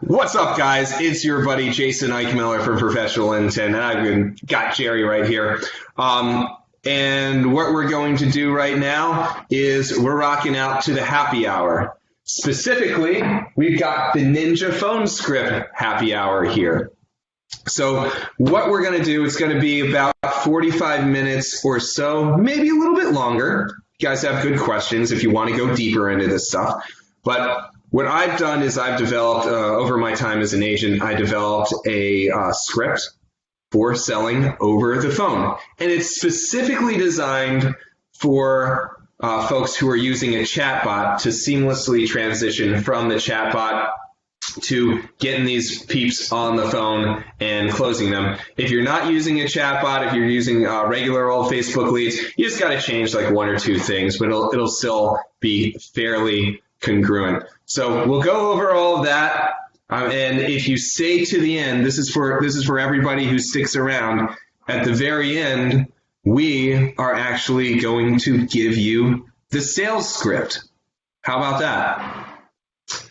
What's up, guys? It's your buddy Jason Eichmiller from Perpetual Intent, and I've got Jerry right here. And what we're going to do right now is we're rocking out to the happy hour. Specifically, we've got the Ninja phone script happy hour here. So what we're going to do, it's going to be about 45 minutes or so, maybe a little bit longer. You guys have good questions if you want to go deeper into this stuff. But what I've done is I've developed, over my time as an agent, I developed a script for selling over the phone. And it's specifically designed for folks who are using a chatbot to seamlessly transition from the chatbot to getting these peeps on the phone and closing them. If you're not using a chatbot, if you're using regular old Facebook leads, you just got to change like one or two things, but it'll still be fairly congruent. So we'll go over all of that. And if you stay to the end, this is for everybody who sticks around. At the very end, we are actually going to give you the sales script. How about that?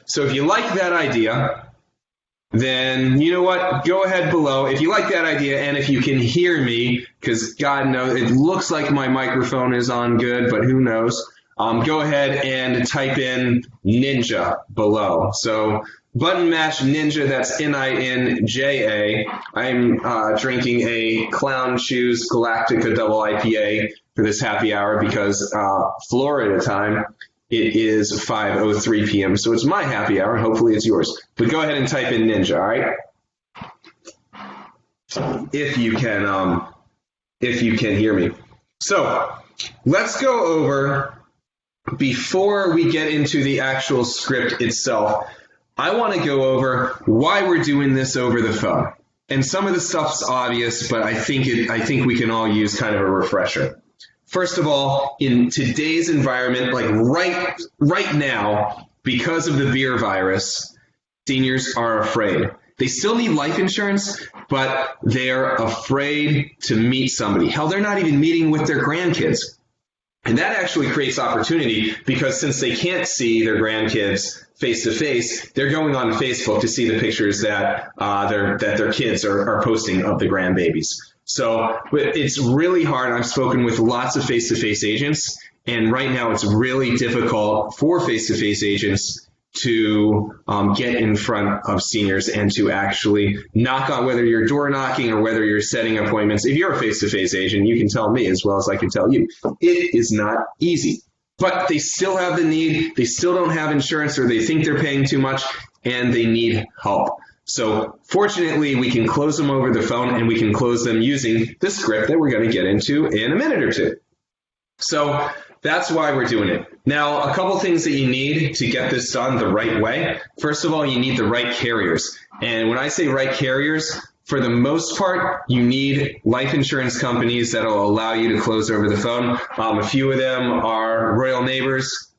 So if you like that idea, then you know what? Go ahead below. If you like that idea and if you can hear me, because God knows, it looks like my microphone is on good, but who knows? Go ahead and type in Ninja below. So button match Ninja, that's Ninja. I'm drinking a Clown Shoes Galactica Double IPA for this happy hour because Florida time, it is 5:03 p.m. So it's my happy hour. Hopefully it's yours. But go ahead and type in Ninja, all right? If you can hear me. So let's go over. Before we get into the actual script itself, I want to go over why we're doing this over the phone. And some of the stuff's obvious, but I think we can all use kind of a refresher. First of all, in today's environment, like right now, because of the beer virus, seniors are afraid. They still need life insurance, but they're afraid to meet somebody. Hell, they're not even meeting with their grandkids. And that actually creates opportunity because since they can't see their grandkids face to face, they're going on Facebook to see the pictures that their kids are posting of the grandbabies. So it's really hard. I've spoken with lots of face-to-face agents, and right now it's really difficult for face-to-face agents to get in front of seniors and to actually knock on, whether you're door knocking or whether you're setting appointments. If you're a face-to-face agent, you can tell me as well as I can tell you. It is not easy, but they still have the need. They still don't have insurance, or they think they're paying too much, and they need help. So fortunately, we can close them over the phone, and we can close them using the script that we're going to get into in a minute or two. So that's why we're doing it. Now, a couple things that you need to get this done the right way. First of all, you need the right carriers. And when I say right carriers, for the most part, you need life insurance companies that will allow you to close over the phone. A few of them are Royal Neighbors,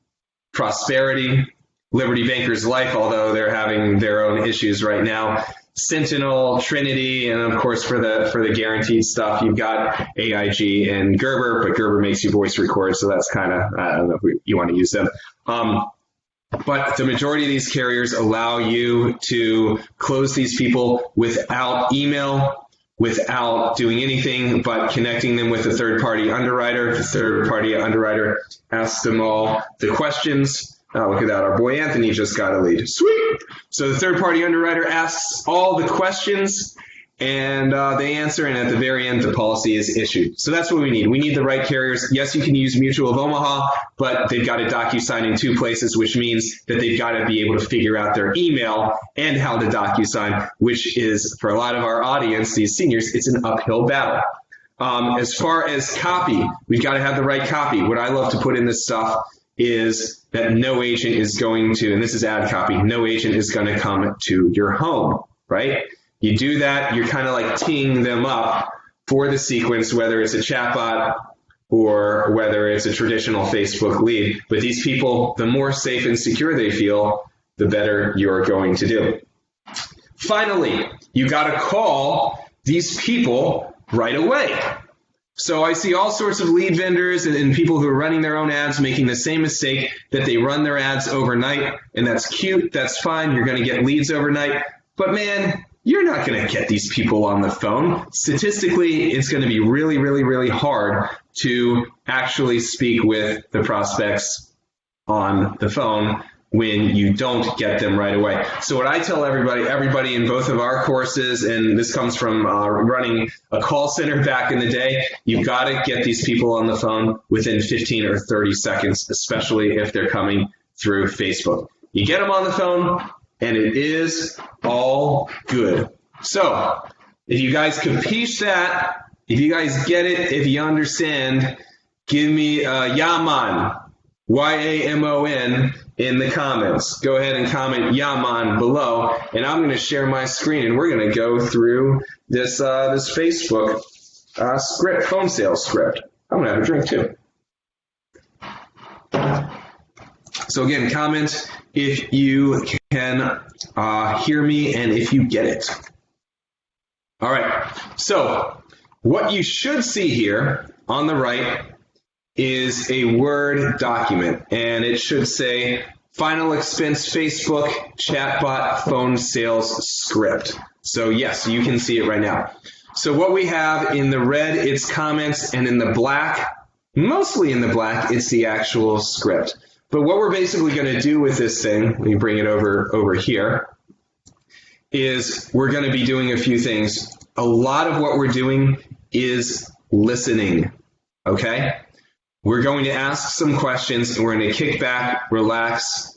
Prosperity, Liberty Bankers Life, although they're having their own issues right now, Sentinel, Trinity, and of course for the guaranteed stuff, you've got AIG and Gerber, but Gerber makes you voice record, so that's kind of, I don't know if you want to use them. But the majority of these carriers allow you to close these people without email, without doing anything but connecting them with a third-party underwriter. The third-party underwriter asks them all the questions. Look at that. Our boy Anthony just got a lead. Sweet. So the third-party underwriter asks all the questions, and they answer, and at the very end, the policy is issued. So that's what we need. We need the right carriers. Yes, you can use Mutual of Omaha, but they've got to DocuSign in 2 places, which means that they've got to be able to figure out their email and how to DocuSign, which is, for a lot of our audience, these seniors, it's an uphill battle. As far as copy, we've got to have the right copy. What I love to put in this stuff is that no agent is going to, and this is ad copy, no agent is going to come to your home, right? You do that, you're kind of like teeing them up for the sequence, whether it's a chatbot or whether it's a traditional Facebook lead. But these people, the more safe and secure they feel, the better you're going to do. Finally, you got to call these people right away. So I see all sorts of lead vendors and people who are running their own ads making the same mistake, that they run their ads overnight, and that's cute, that's fine, you're going to get leads overnight. But man, you're not going to get these people on the phone. Statistically, it's going to be really, really, really hard to actually speak with the prospects on the phone when you don't get them right away. So what I tell everybody in both of our courses, and this comes from running a call center back in the day, you've got to get these people on the phone within 15 or 30 seconds, especially if they're coming through Facebook. You get them on the phone, and it is all good. So if you guys capiche that, if you guys get it, if you understand, give me Yaman, Y-A-M-O-N, in the comments. Go ahead and comment Yaman below, and I'm going to share my screen, and we're going to go through this Facebook script, phone sales script. I'm going to have a drink too. So again, comment if you can hear me and if you get it. All right. So what you should see here on the right is a Word document, and it should say Final Expense Facebook Chatbot Phone Sales Script. So yes, you can see it right now. So what we have in the red, it's comments, and in the black, mostly in the black, it's the actual script. But what we're basically going to do with this thing, let me bring it over here, is we're going to be doing a few things. A lot of what we're doing is listening, okay? We're going to ask some questions, and we're going to kick back, relax,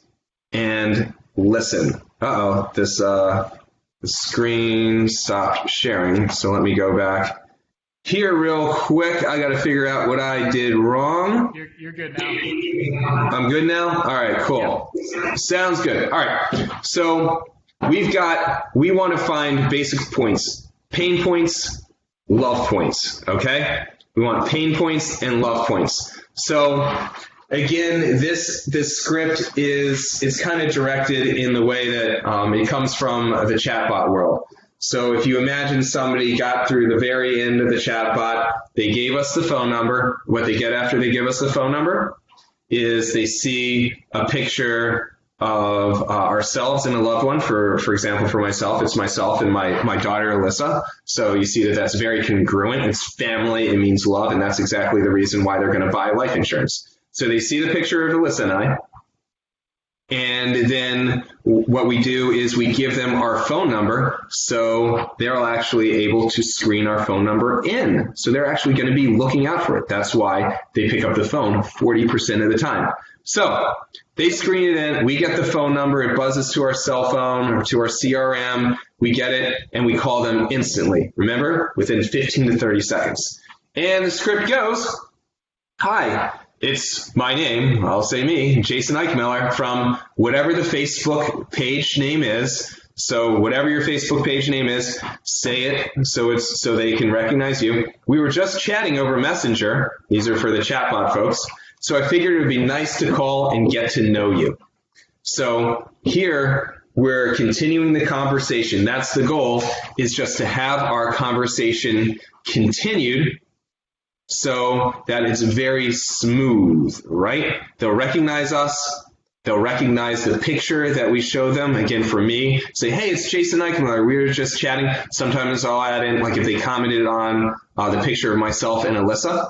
and listen. Uh-oh, the screen stopped sharing, so let me go back here real quick. I got to figure out what I did wrong. You're good now. I'm good now? All right, cool. Sounds good. All right, so we want to find basic points, pain points, love points, okay? We want pain points and love points. So again, this script is kind of directed in the way that it comes from the chatbot world. So if you imagine somebody got through the very end of the chatbot, they gave us the phone number. What they get after they give us the phone number is they see a picture of ourselves and a loved one. For example, for myself, it's myself and my daughter, Alyssa. So you see that that's very congruent. It's family, it means love, and that's exactly the reason why they're going to buy life insurance. So they see the picture of Alyssa and I, and then what we do is we give them our phone number, so they're actually able to screen our phone number in. So they're actually going to be looking out for it. That's why they pick up the phone 40% of the time. So they screen it in, we get the phone number, it buzzes to our cell phone or to our CRM, we get it, and we call them instantly. Remember, within 15 to 30 seconds. And the script goes, hi, it's my name, I'll say me, Jason Eichmiller, from whatever the Facebook page name is. So whatever your Facebook page name is, say it so they can recognize you. We were just chatting over Messenger. These are for the chatbot folks. So I figured it would be nice to call and get to know you. So here we're continuing the conversation. That's the goal, is just to have our conversation continued so that it's very smooth, right? They'll recognize us. They'll recognize the picture that we show them. Again, for me, say, hey, it's Jason Eichmiller. We were just chatting. Sometimes I'll add in, like if they commented on the picture of myself and Alyssa,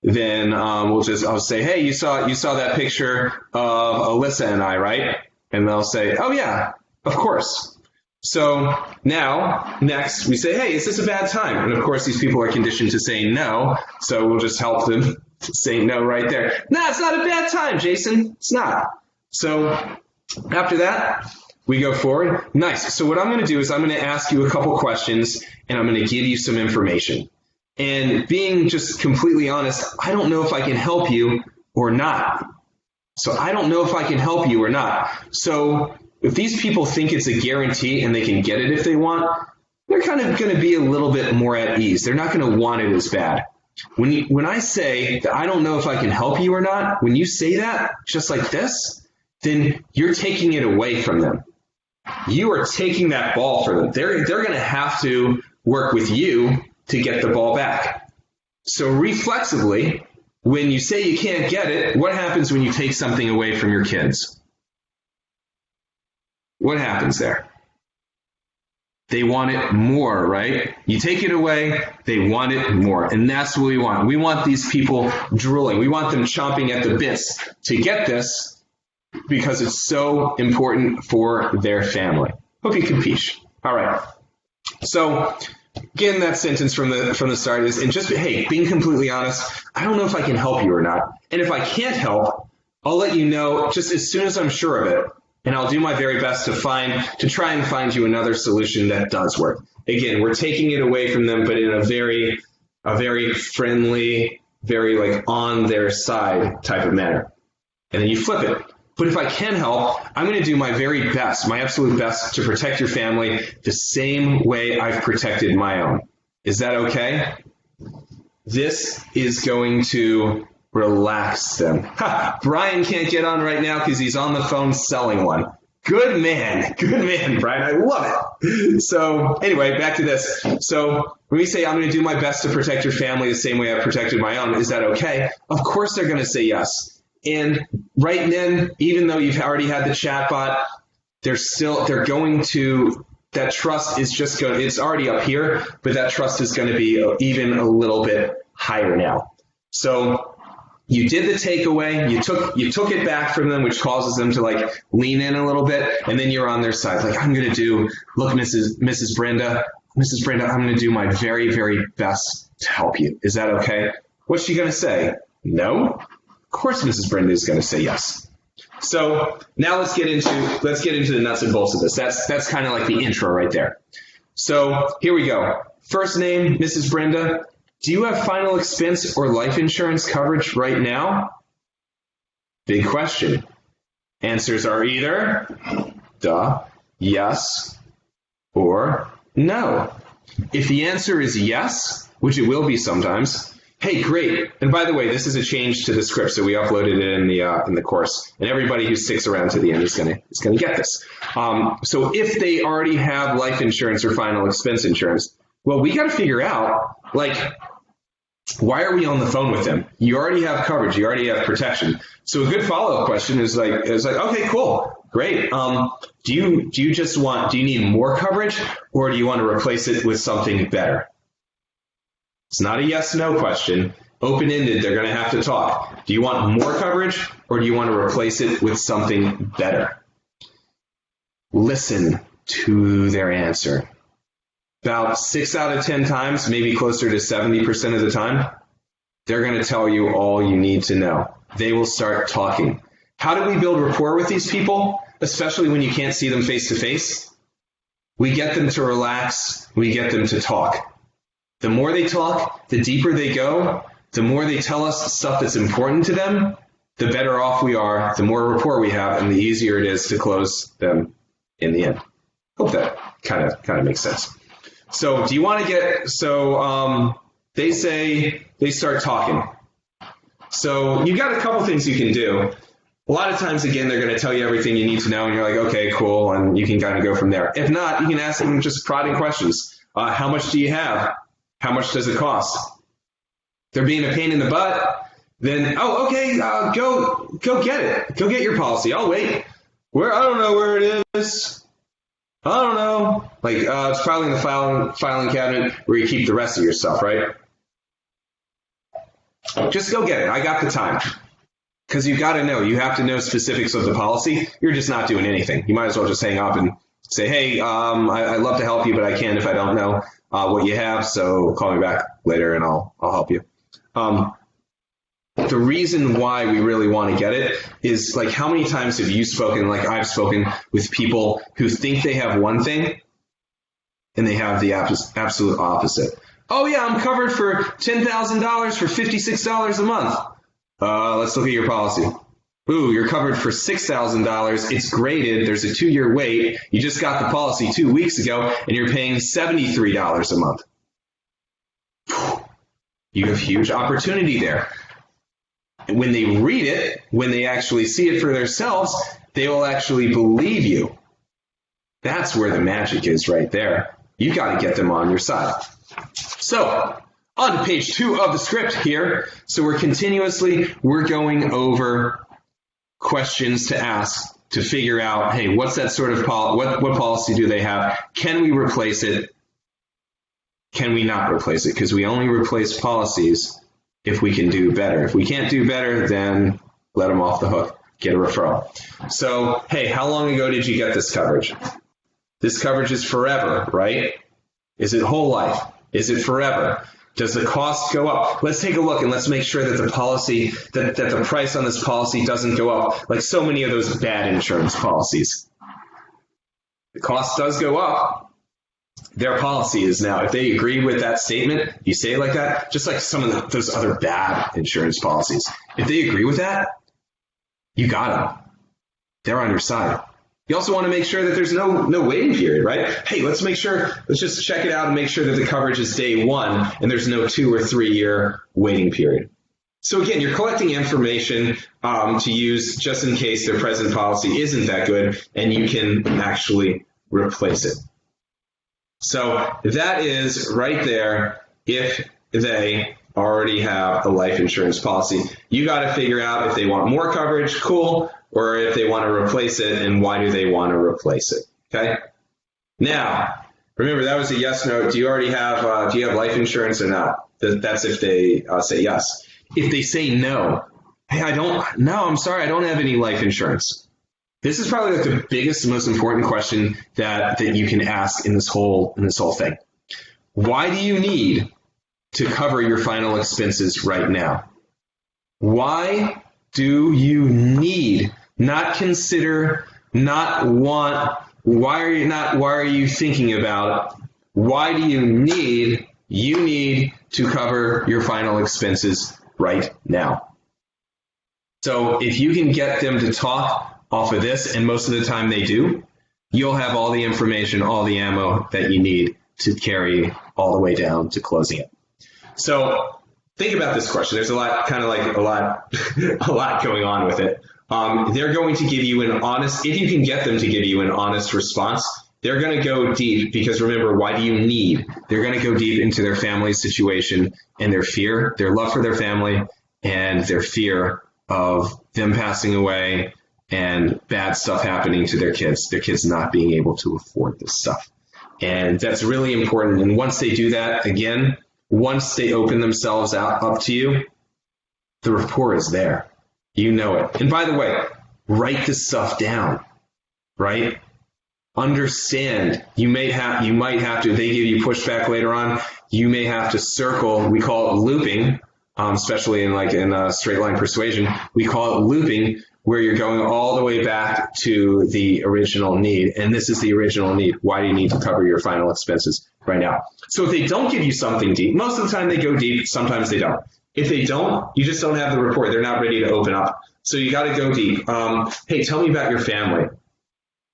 then I'll say, hey, you saw that picture of Alyssa and I, right? And they'll say, oh yeah, of course. So now, next, we say, hey, is this a bad time? And of course, these people are conditioned to say no, so we'll just help them say no right there. No, it's not a bad time, Jason. It's not. So after that, we go forward. Nice. So what I'm going to do is I'm going to ask you a couple questions, and I'm going to give you some information. And being just completely honest, I don't know if I can help you or not. So I don't know if I can help you or not. So if these people think it's a guarantee and they can get it if they want, they're kind of going to be a little bit more at ease. They're not going to want it as bad. When I say that I don't know if I can help you or not, when you say that just like this, then you're taking it away from them. You are taking that ball from them. They're going to have to work with you to get the ball back. So reflexively, when you say you can't get it, what happens when you take something away from your kids? What happens there? They want it more, right? You take it away, they want it more. And that's what we want. We want these people drooling. We want them chomping at the bits to get this because it's so important for their family. Hope you capiche. All right. So again, that sentence from the start is, and just, hey, being completely honest, I don't know if I can help you or not. And if I can't help, I'll let you know just as soon as I'm sure of it. And I'll do my very best to try and find you another solution that does work. Again, we're taking it away from them, but in a very friendly, very like on their side type of manner. And then you flip it. But if I can help, I'm going to do my very best, my absolute best to protect your family the same way I've protected my own. Is that okay? This is going to relax them. Brian can't get on right now because he's on the phone selling one. Good man, Brian. I love it. So anyway, back to this. So when we say I'm going to do my best to protect your family the same way I've protected my own, is that okay? Of course they're going to say yes. And right then, even though you've already had the chatbot, they're going to, that trust is just going, it's already up here, but that trust is going to be even a little bit higher now. So you did the takeaway, you took it back from them, which causes them to like lean in a little bit, and then you're on their side. Like, I'm going to do, look, Mrs. Brenda, I'm going to do my very, very best to help you. Is that okay? What's she going to say? No? Of course Mrs. Brenda is going to say yes. So now let's get into the nuts and bolts of this. That's kind of like the intro right there. So here we go. First name, Mrs. Brenda. Do you have final expense or life insurance coverage right now? Big question. Answers are either yes or no. If the answer is yes, which it will be sometimes, hey, great. And by the way, this is a change to the script, so we uploaded it in the course. And everybody who sticks around to the end is gonna get this. So if they already have life insurance or final expense insurance, well, we got to figure out, like, why are we on the phone with them? You already have coverage. You already have protection. So a good follow-up question is like, okay, cool, great. Do you need more coverage, or do you want to replace it with something better? It's not a yes/no question. Open-ended, they're going to have to talk. Do you want more coverage, or do you want to replace it with something better? Listen to their answer. About 6 out of 10 times, maybe closer to 70% of the time, they're going to tell you all you need to know. They will start talking. How do we build rapport with these people, especially when you can't see them face to face? We get them to relax. We get them to talk. The more they talk, the deeper they go, the more they tell us stuff that's important to them, the better off we are, the more rapport we have, and the easier it is to close them in the end. Hope that kind of makes sense. So do you want to get, they say, they start talking. So you got a couple things you can do. A lot of times, again, they're going to tell you everything you need to know, and you're like, okay, cool, and you can kind of go from there. If not, you can ask them just prodding questions. How much do you have? How much does it cost? They're being a pain in the butt. Then, okay, go get it. Go get your policy. I'll wait. I don't know where it is. I don't know. Like, it's probably in the filing cabinet where you keep the rest of your stuff, right? Just go get it. I got the time. Because you've got to know. You have to know specifics of the policy. You're just not doing anything. You might as well just hang up and say, hey, I'd love to help you, but I can't if I don't know what you have. So call me back later and I'll help you. The reason why we really want to get it is, like, how many times have you spoken, like I've spoken with people who think they have one thing and they have the absolute opposite. Oh yeah, I'm covered for $10,000 for $56 a month. Let's look at your policy. Ooh, you're covered for $6,000. It's graded. There's a 2-year wait. You just got the policy 2 weeks ago and you're paying $73 a month. You have huge opportunity there. And when they read it, when they actually see it for themselves, they will actually believe you. That's where the magic is right there. You got to get them on your side. So On to page 2 of the script here. So we're going over questions to ask to figure out, hey, what's that sort of what policy do they have? Can we replace it? Can we not replace it? Because we only replace policies if we can do better. If we can't do better, then let them off the hook. Get a referral. So, hey, how long ago did you get this coverage? This coverage is forever, right? Is it whole life? Is it forever? Does the cost go up? Let's take a look and let's make sure that the policy, that the price on this policy doesn't go up like so many of those bad insurance policies. The cost does go up. Their policy is now, if they agree with that statement, you say it like that, just like some of those other bad insurance policies. If they agree with that, you got them. They're on your side. You also want to make sure that there's no waiting period, right? Hey, let's just check it out and make sure that the coverage is day 1 and there's no 2 or 3 year waiting period. So again, you're collecting information to use just in case their present policy isn't that good and you can actually replace it. So that is right there if they already have a life insurance policy. You got to figure out if they want more coverage, cool, or if they want to replace it, and why do they want to replace it, okay? Now, remember, that was a yes, no. Do you already have, do you have life insurance or not? That's if they say yes. If they say no, hey, I'm sorry, I don't have any life insurance. This is probably like the biggest, most important question that you can ask in this whole thing. Why do you need to cover your final expenses right now? Why do you need, not consider, not want, why are you thinking about it? Why do you need to cover your final expenses right now? So if you can get them to talk off of this, and most of the time they do, you'll have all the information, all the ammo that you need to carry all the way down to closing it. So think about this question. There's a lot going on with it. They're going to give you an honest, if you can get them to give you an honest response, they're going to go deep because remember, why do you need? They're going to go deep into their family situation and their fear, their love for their family, and their fear of them passing away and bad stuff happening to their kids not being able to afford this stuff. And that's really important. And once they do that, again, once they open themselves up to you, the rapport is there. You know it. And by the way, write this stuff down, right? Understand. You might have to, if they give you pushback later on, you may have to circle, we call it looping, especially in straight line persuasion, we call it looping, where you're going all the way back to the original need. And this is the original need. Why do you need to cover your final expenses right now? So if they don't give you something deep, most of the time they go deep, sometimes they don't. If they don't, you just don't have the rapport. They're not ready to open up. So you got to go deep. Hey, tell me about your family.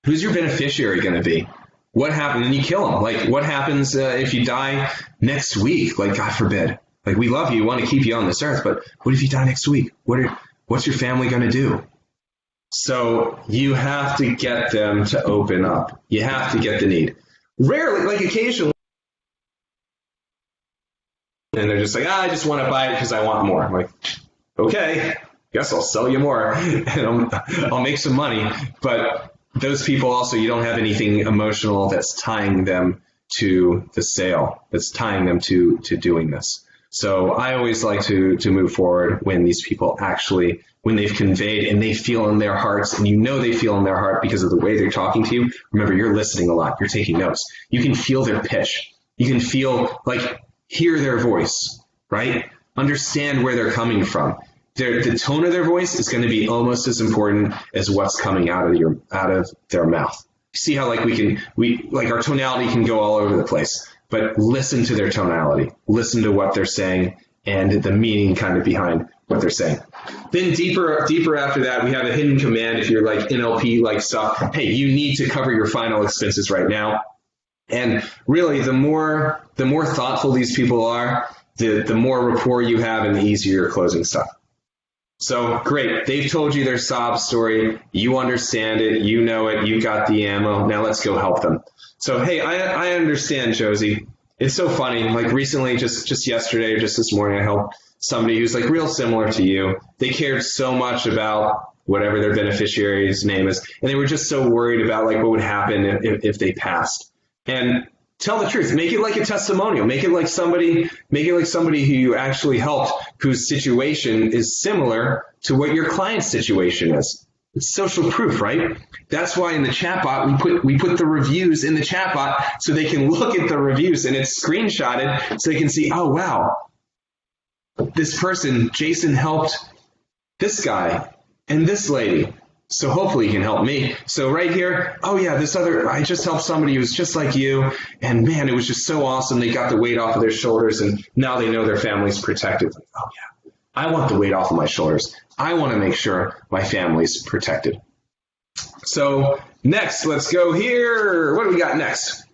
Who's your beneficiary going to be? What happened? And you kill them. Like, what happens if you die next week? Like, God forbid. Like, we love you, want to keep you on this earth, but what if you die next week? What's your family going to do? So you have to get them to open up. You have to get the need. Rarely, like occasionally, and they're just like, I just want to buy it because I want more. I'm like, okay, guess I'll sell you more and I'll make some money. But those people also, you don't have anything emotional that's tying them to the sale, that's tying them to doing this. So I always like to move forward when these people actually, when they've conveyed and they feel in their hearts, and you know they feel in their heart because of the way they're talking to you. Remember, you're listening a lot. You're taking notes. You can feel their pitch. You can feel, hear their voice, right? Understand where they're coming from. The tone of their voice is going to be almost as important as what's coming out of their mouth. See how our tonality can go all over the place. But listen to their tonality, listen to what they're saying and the meaning kind of behind what they're saying. Then deeper after that, we have a hidden command. If you're like NLP stuff, hey, you need to cover your final expenses right now. And really, the more thoughtful these people are, the more rapport you have and the easier you're closing stuff. So great, they've told you their sob story, you understand it, you know it, you got the ammo, now let's go help them. So hey, I understand, Josie, It's so funny. Like recently, just yesterday or just this morning, I helped somebody who's like real similar to you. They cared so much about whatever their beneficiary's name is, and they were just so worried about like what would happen if they passed. And tell the truth. Make it like a testimonial. Make it like somebody who you actually helped, whose situation is similar to what your client's situation is. It's social proof, right? That's why in the chatbot we put the reviews in the chatbot so they can look at the reviews and it's screenshotted so they can see, oh wow, this person, Jason, helped this guy and this lady. So hopefully he can help me. So right here, oh yeah, I just helped somebody who was just like you, and man, it was just so awesome. They got the weight off of their shoulders, and now they know their family's protected. Like, oh yeah, I want the weight off of my shoulders. I want to make sure my family's protected. So next, let's go here. What do we got next?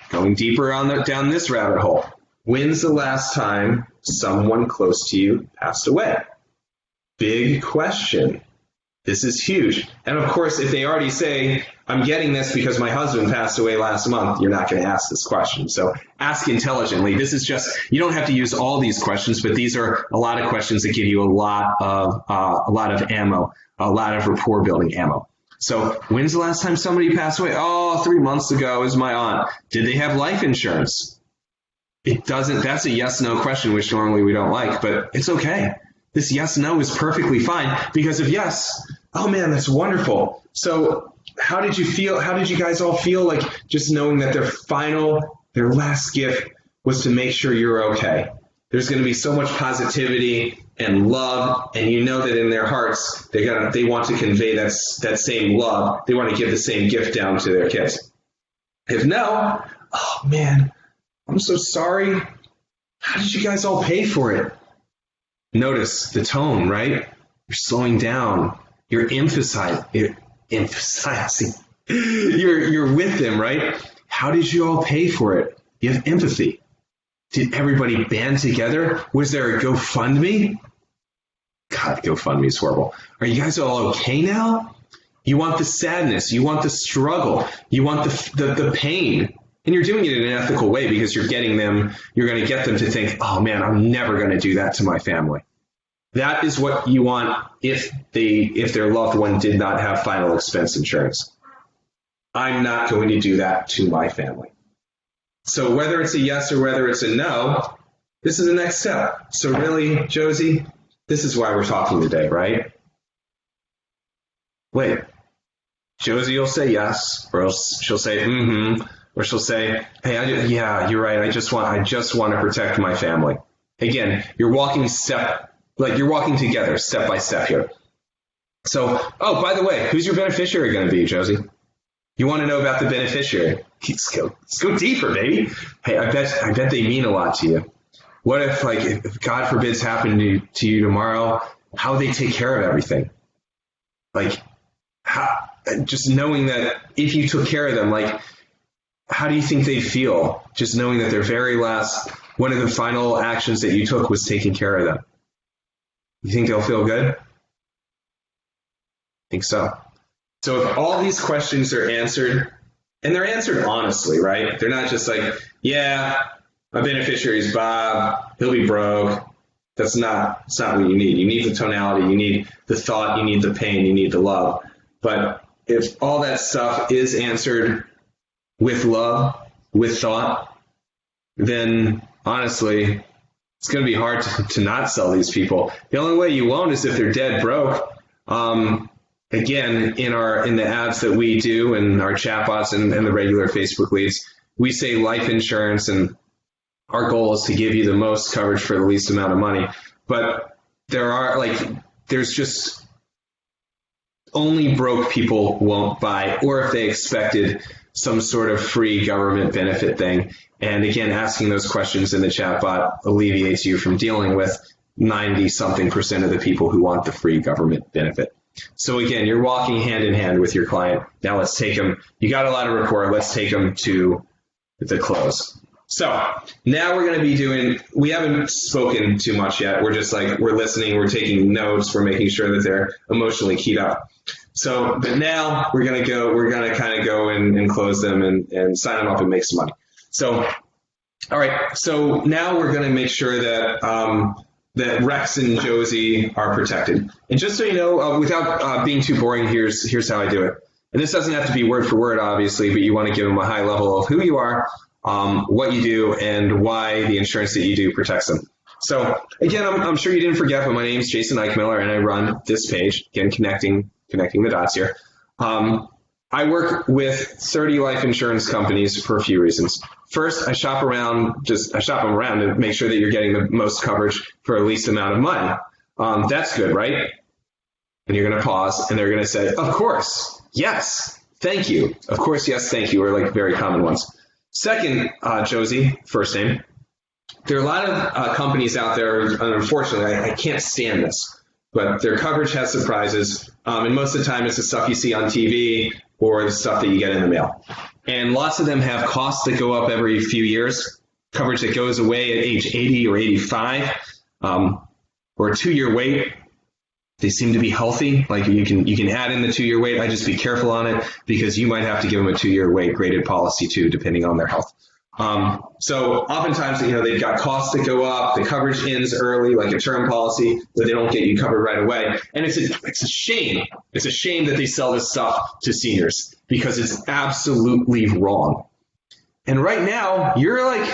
Going deeper down this rabbit hole. When's the last time someone close to you passed away? Big question. This is huge. And of course, if they already say, I'm getting this because my husband passed away last month, you're not going to ask this question. So ask intelligently. This is just, you don't have to use all these questions, but these are a lot of questions that give you a lot of ammo, a lot of rapport building ammo. So when's the last time somebody passed away? Oh, 3 months ago is my aunt. Did they have life insurance? That's a yes, no question, which normally we don't like, but it's okay. This yes, no is perfectly fine, because if yes, oh man, that's wonderful. So how did you feel? How did you guys all feel like just knowing that their last gift was to make sure you're okay? There's going to be so much positivity and love, and you know that in their hearts, they want to convey that same love. They want to give the same gift down to their kids. If no, oh man, I'm so sorry. How did you guys all pay for it? Notice the tone, right? You're slowing down. You're emphasizing. You're with them, right? How did you all pay for it? You have empathy. Did everybody band together? Was there a GoFundMe? God, GoFundMe is horrible. Are you guys all okay now? You want the sadness. You want the struggle. You want the pain. And you're doing it in an ethical way because you're going to get them to think, oh man, I'm never going to do that to my family. That is what you want if their loved one did not have final expense insurance. I'm not going to do that to my family. So whether it's a yes or whether it's a no, this is the next step. So really, Josie, this is why we're talking today, right? Wait, Josie will say yes, or else she'll say mm-hmm. Or she'll say, hey, yeah, you're right. I just want to protect my family. Again, you're walking together, step by step here. So, oh, by the way, who's your beneficiary going to be, Josie? You want to know about the beneficiary? Let's go deeper, baby. Hey, I bet they mean a lot to you. What if God forbids happened to you tomorrow? How would they take care of everything? Just knowing that if you took care of them, how do you think they feel just knowing that their very last, one of the final actions that you took was taking care of them? You think they'll feel good? I think so. So if all these questions are answered, and they're answered honestly, right? They're not just like, yeah, my beneficiary is Bob, he'll be broke. That's not what you need. You need the tonality, you need the thought, you need the pain, you need the love. But if all that stuff is answered with love, with thought, then honestly, it's going to be hard to not sell these people. The only way you won't is if they're dead broke. Again, in the ads that we do and our chatbots and the regular Facebook leads, we say life insurance, and our goal is to give you the most coverage for the least amount of money. But there's just only broke people won't buy, or if they expected some sort of free government benefit thing. And again, asking those questions in the chatbot alleviates you from dealing with 90-something% of the people who want the free government benefit. So again, you're walking hand in hand with your client. Now let's take them. You got a lot of rapport. Let's take them to the close. So now we're going to be we haven't spoken too much yet. We're just we're listening, we're taking notes, we're making sure that they're emotionally keyed up. So, but now we're going to kind of go and close them and sign them up and make some money. So All right, so now we're going to make sure that that Rex and Josie are protected. And just so you know, without being too boring, here's how I do it. And this doesn't have to be word for word, obviously, but you want to give them a high level of who you are, what you do, and why the insurance that you do protects them. So again, I'm sure you didn't forget, but my name is Jason Eichmiller, and I run this page. Again, connecting the dots here. I work with 30 life insurance companies for a few reasons. First, I shop them around to make sure that you're getting the most coverage for the least amount of money. That's good, right? And you're going to pause, and they're going to say, of course, yes, thank you. Of course, yes, thank you are like very common ones. Second, Josie, first name, there are a lot of companies out there, and unfortunately, I can't stand this, but their coverage has surprises, and most of the time it's the stuff you see on TV or the stuff that you get in the mail. And lots of them have costs that go up every few years, coverage that goes away at age 80 or 85, or a 2-year wait. They seem to be healthy. Like you can add in the 2-year wait. I just be careful on it because you might have to give them a 2-year wait graded policy too, depending on their health. So oftentimes, they've got costs that go up, the coverage ends early, like a term policy, but they don't get you covered right away. And it's a shame. It's a shame that they sell this stuff to seniors because it's absolutely wrong. And right now, you're on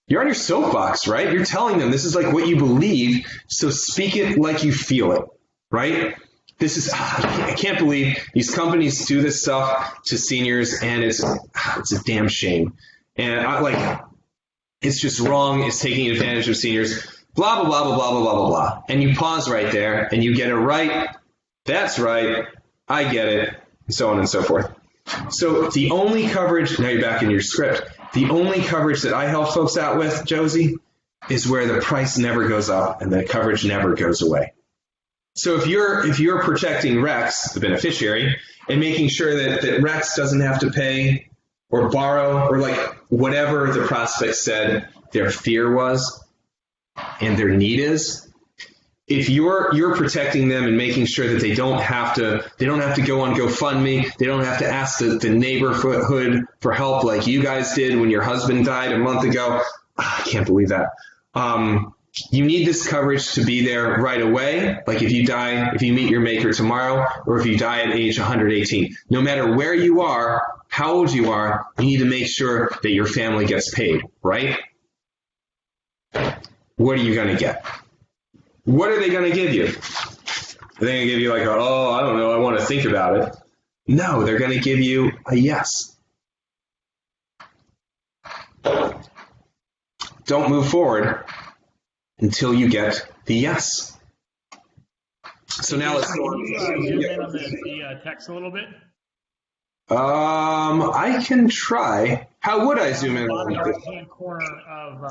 your soapbox, right? You're telling them this is like what you believe, so speak it like you feel it, right? I can't believe these companies do this stuff to seniors, and it's a damn shame. And it's just wrong. It's taking advantage of seniors. Blah, blah, blah, blah, blah, blah, blah, blah, blah. And you pause right there and you get it right. That's right. I get it. And so on and so forth. So the only coverage, now you're back in your script. The only coverage that I help folks out with, Josie, is where the price never goes up and the coverage never goes away. So if you're protecting Rex, the beneficiary, and making sure that Rex doesn't have to pay or borrow or whatever the prospect said their fear was and their need is, if you're protecting them and making sure that they don't have to go on GoFundMe, they don't have to ask the neighborhood for help like you guys did when your husband died a month ago. I can't believe that. You need this coverage to be there right away. Like if you meet your maker tomorrow, or if you die at age 118, no matter where you are, how old you are, you need to make sure that your family gets paid, right? What are you going to get? What are they going to give you? Are they going to give you I don't know, I want to think about it? No, they're going to give you a yes. Don't move forward until you get the yes. So now let's go on. Zoom in on the text a little bit. I can try. How would I zoom in? On the right-hand corner of.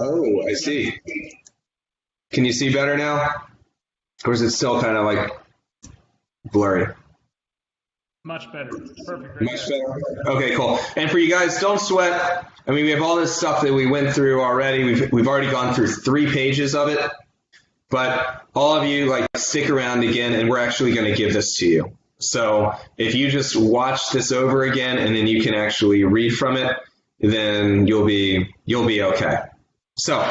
I see. Can you see better now? Or is it still kind of blurry? Much better. Perfect. Much better. Okay, cool. And for you guys, don't sweat. I mean, we have all this stuff that we went through already. We've already gone through 3 pages of it. But all of you, stick around again, and we're actually going to give this to you. So if you just watch this over again, and then you can actually read from it, then you'll be okay. So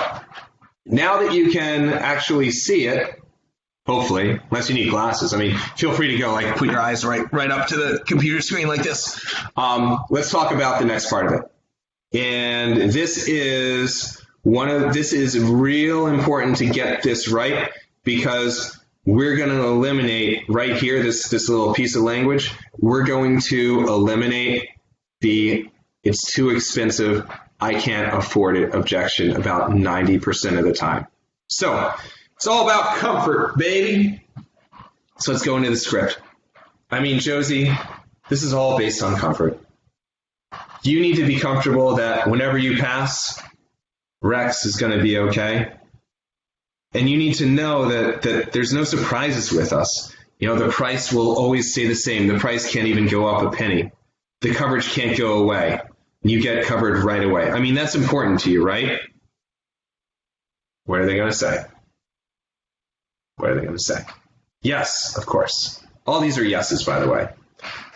now that you can actually see it, hopefully, unless you need glasses. I mean, feel free to go put your eyes right up to the computer screen like this. Let's talk about the next part of it. And this is real important to get this right, because we're going to eliminate right here, this little piece of language. We're going to eliminate it's too expensive, I can't afford it objection about 90% of the time. So it's all about comfort, baby. So let's go into the script. I mean, Josie, this is all based on comfort. You need to be comfortable that whenever you pass, Rex is going to be okay. And you need to know that there's no surprises with us. The price will always stay the same. The price can't even go up a penny. The coverage can't go away. You get covered right away. I mean, that's important to you, right? What are they going to say? What are they going to say? Yes, of course. All these are yeses, by the way.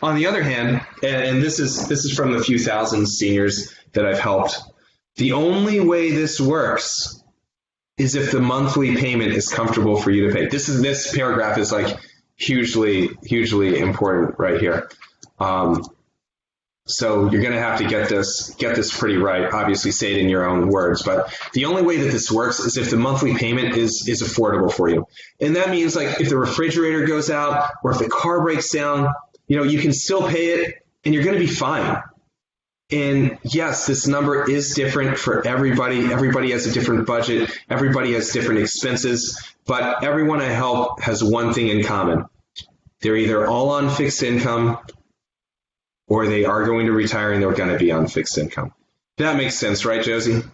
On the other hand, and this is from the few thousand seniors that I've helped, The only way this works is if the monthly payment is comfortable for you to pay. This paragraph is like hugely important right here. So you're going to have to get this pretty right. Obviously, say it in your own words. But the only way that this works is if the monthly payment is affordable for you. And that means, like, if the refrigerator goes out or if the car breaks down, you can still pay it and you're going to be fine. And yes, this number is different for everybody. Everybody has a different budget. Everybody has different expenses. But everyone I help has one thing in common. They're either all on fixed income or they are going to retire and they're going to be on fixed income. That makes sense, right, Josie?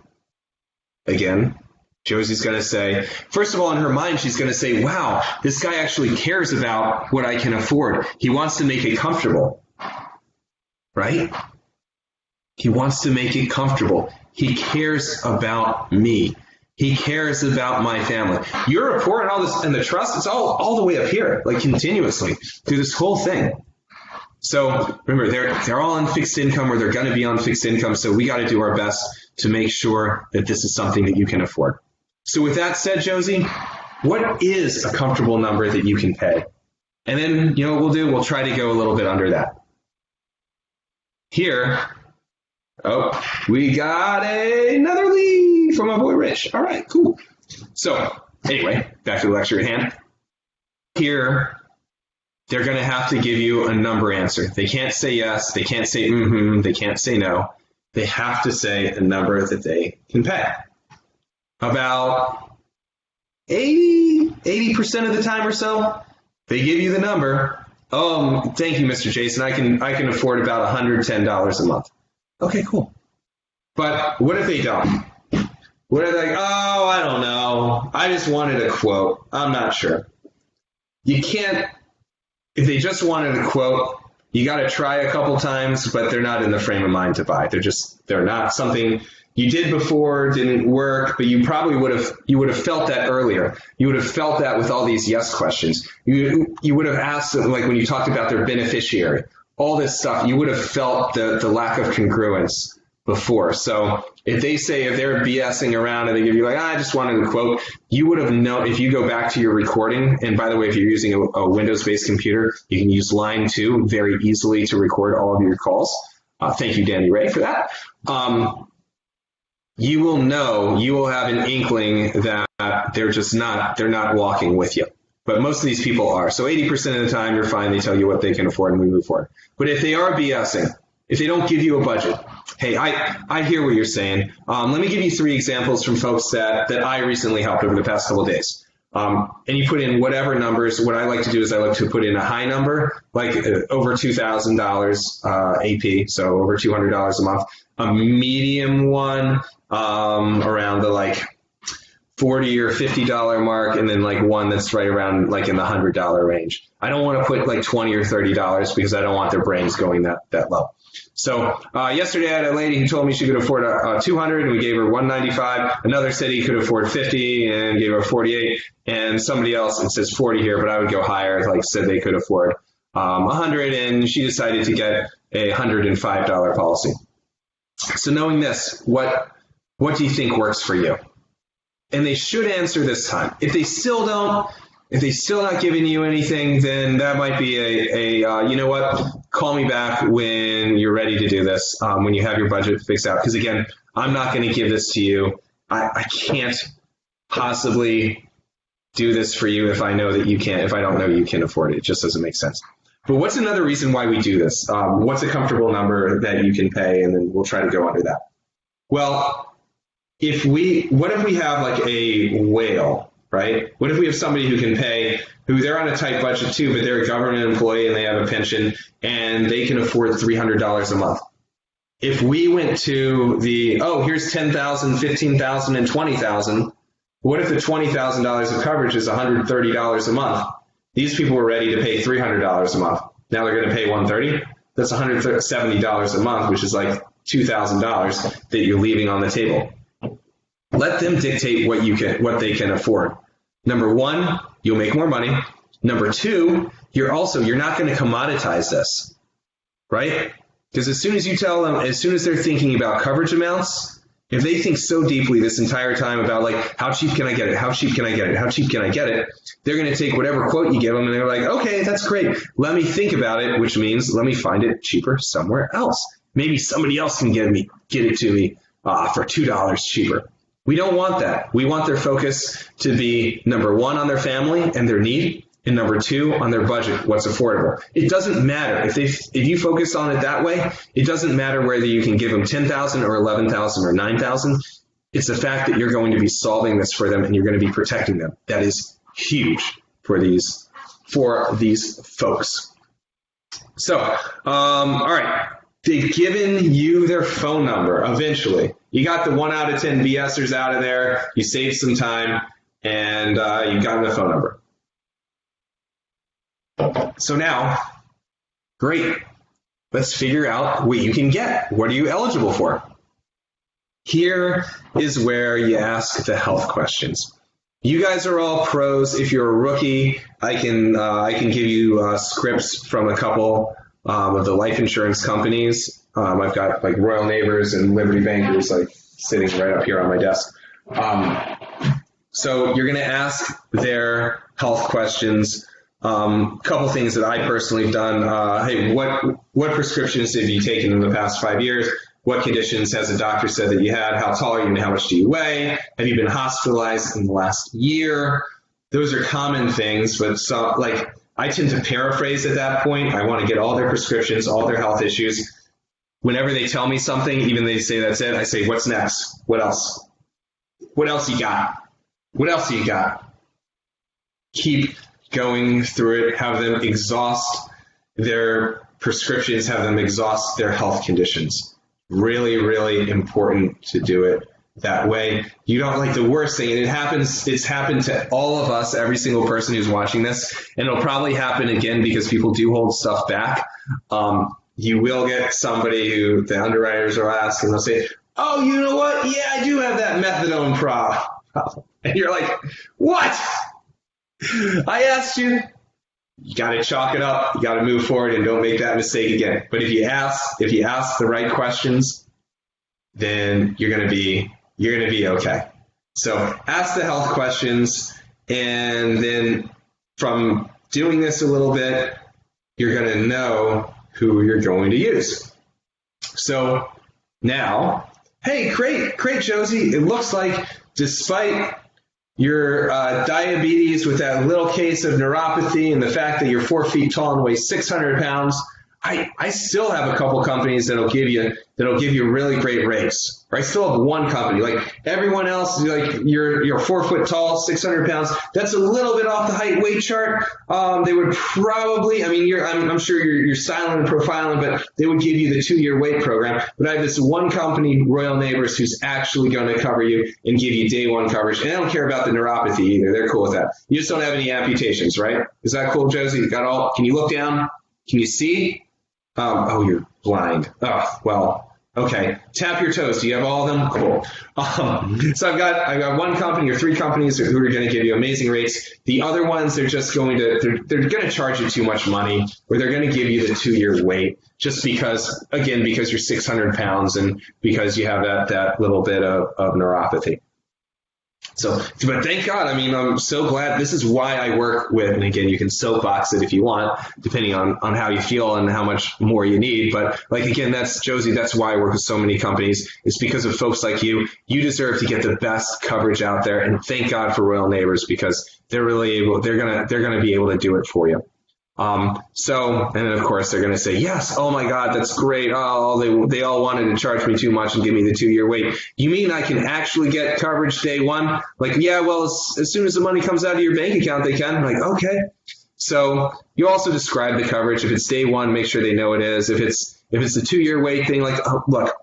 Again, Josie's going to say, first of all, in her mind, she's going to say, wow, this guy actually cares about what I can afford. He wants to make it comfortable, right? He wants to make it comfortable. He cares about me. He cares about my family. Your report and all this and the trust, it's all the way up here, like continuously through this whole thing. So remember, they're all on fixed income or they're going to be on fixed income. So we got to do our best to make sure that this is something that you can afford. So with that said, Josie, what is a comfortable number that you can pay? And then, what we'll try to go a little bit under that. Here, we got another lead from my boy Rich. All right, cool. So anyway, back to the lecture at hand. Here, they're going to have to give you a number answer. They can't say yes. They can't say they can't say no. They have to say a number that they can pay. About 80% of the time or so, they give you the number. Oh, thank you, Mr. Jason. I can afford about $110 a month. Okay, cool. But what if they don't? What if they're like, oh, I don't know. I just wanted a quote. I'm not sure. You can't. If they just wanted a quote, you got to try a couple times, but they're not in the frame of mind to buy. They're not something you did before, didn't work, but you probably would have felt that earlier. You would have felt that with all these yes questions. You would have asked them, like when you talked about their beneficiary, all this stuff, you would have felt the lack of congruence before. So if they're BSing around and they give you like, I just wanted a quote, you would have known if you go back to your recording. And by the way, if you're using a Windows-based computer, you can use Line 2 very easily to record all of your calls. Thank you, Danny Ray, for that. You will know, you will have an inkling that they're not walking with you. But most of these people are. So 80% of the time, you're fine. They tell you what they can afford and we move forward. But if they are BSing, if they don't give you a budget, hey, I hear what you're saying. Let me give you 3 examples from folks that I recently helped over the past couple of days. And you put in whatever numbers. What I like to do is I like to put in a high number, like over $2,000 AP, so over $200 a month. A medium one around the like $40 or $50 mark, and then like one that's right around like in the $100 range. I don't want to put like $20 or $30 because I don't want their brains going that low. So yesterday I had a lady who told me she could afford a 200 and we gave her 195. Another said he could afford 50 and gave her 48. And somebody else, it says 40 here, but I would go higher, like said they could afford 100, and she decided to get a $105 policy. So knowing this, what do you think works for you? And they should answer this time. If they still don't, if they're still not giving you anything, then that might be you know what, call me back when you're ready to do this, when you have your budget fixed out. Because again, I'm not going to give this to you. I can't possibly do this for you if I know that you can't, if I don't know you can afford it. It just doesn't make sense. But what's another reason why we do this? What's a comfortable number that you can pay? And then we'll try to go under that. Well, what if we have like a whale, right? What if we have somebody who can pay, who they're on a tight budget too, but they're a government employee and they have a pension and they can afford $300 a month. If we went to here's $10,000, $15,000, and $20,000, what if the $20,000 of coverage is $130 a month? These people were ready to pay $300 a month. Now they're going to pay $130. That's $170 a month, which is like $2,000 that you're leaving on the table. Let them dictate what they can afford. Number one, you'll make more money. Number two, you're not going to commoditize this, right? Because as soon as you tell them, as soon as they're thinking about coverage amounts if they think so deeply this entire time about like, how cheap can I get it? How cheap can I get it? How cheap can I get it? They're going to take whatever quote you give them and they're like, okay, that's great. Let me think about it, which means let me find it cheaper somewhere else. Maybe somebody else can get it to me for $2 cheaper. We don't want that. We want their focus to be number one on their family and their need, and number two on their budget, what's affordable. It doesn't matter if you focus on it that way. It doesn't matter whether you can give them $10,000 or $11,000 or $9,000. It's the fact that you're going to be solving this for them and you're going to be protecting them. That is huge for these folks. So, all right. They've given you their phone number eventually. You got the 1 out of 10 BSers out of there. You saved some time, and you got the phone number. So now, great. Let's figure out what you can get. What are you eligible for? Here is where you ask the health questions. You guys are all pros. If you're a rookie, I can give you scripts from a couple of the life insurance companies. I've got like Royal Neighbors and Liberty Bankers like sitting right up here on my desk. So you're going to ask their health questions. Couple things that I personally have done. Hey, what prescriptions have you taken in the past 5 years? What conditions has the doctor said that you had? How tall are you and how much do you weigh? Have you been hospitalized in the last year? Those are common things, but some, like, I tend to paraphrase at that point. I want to get all their prescriptions, all their health issues. Whenever they tell me something, even they say that's it, I say, what's next? What else? What else you got? What else you got? Keep going through it, have them exhaust their prescriptions, have them exhaust their health conditions. Really, really important to do it that way. You don't like the worst thing, and it's happened to all of us, every single person who's watching this, and it'll probably happen again because people do hold stuff back. You will get somebody who the underwriters will ask, and they'll say, oh, you know what? Yeah, I do have that methadone problem. And you're like, what? I asked you. You got to chalk it up. You got to move forward and don't make that mistake again. But if you ask the right questions, then you're going to be okay. So ask the health questions, and then from doing this a little bit, you're going to know who you're going to use. So now, hey, great, Josie. It looks like despite your diabetes with that little case of neuropathy and the fact that you're 4 feet tall and weigh 600 pounds, I still have a couple companies that'll give you really great rates. Or I still have one company. Like everyone else, like you're 4 foot tall, 600 pounds. That's a little bit off the height weight chart. They would probably, I'm sure you're silent and profiling, but they would give you the 2-year weight program. But I have this one company, Royal Neighbors, who's actually going to cover you and give you day one coverage. And I don't care about the neuropathy either. They're cool with that. You just don't have any amputations, right? Is that cool, Josie? You got all? Can you look down? Can you see? Oh, you're blind. Oh, well, okay. Tap your toes. Do you have all of them? Cool. So I've got one company or 3 companies who are going to give you amazing rates. The other ones, they're just going to charge you too much money, or they're going to give you the 2-year wait just because you're 600 pounds and because you have that little bit of neuropathy. So, but thank God, I'm so glad. This is why I work with, and again, you can soapbox it if you want, depending on how you feel and how much more you need. But like, again, that's Josie, that's why I work with so many companies. It's because of folks like you. You deserve to get the best coverage out there. And thank God for Royal Neighbors, because they're really able, they're going to be able to do it for you. And then of course they're going to say, yes, oh my God, that's great. Oh, they all wanted to charge me too much and give me the 2-year wait. You mean I can actually get coverage day one? Like, yeah, well, as soon as the money comes out of your bank account, they can. I'm like, okay. So you also describe the coverage. If it's day one, make sure they know it is. If it's the 2-year wait thing, like, oh, look,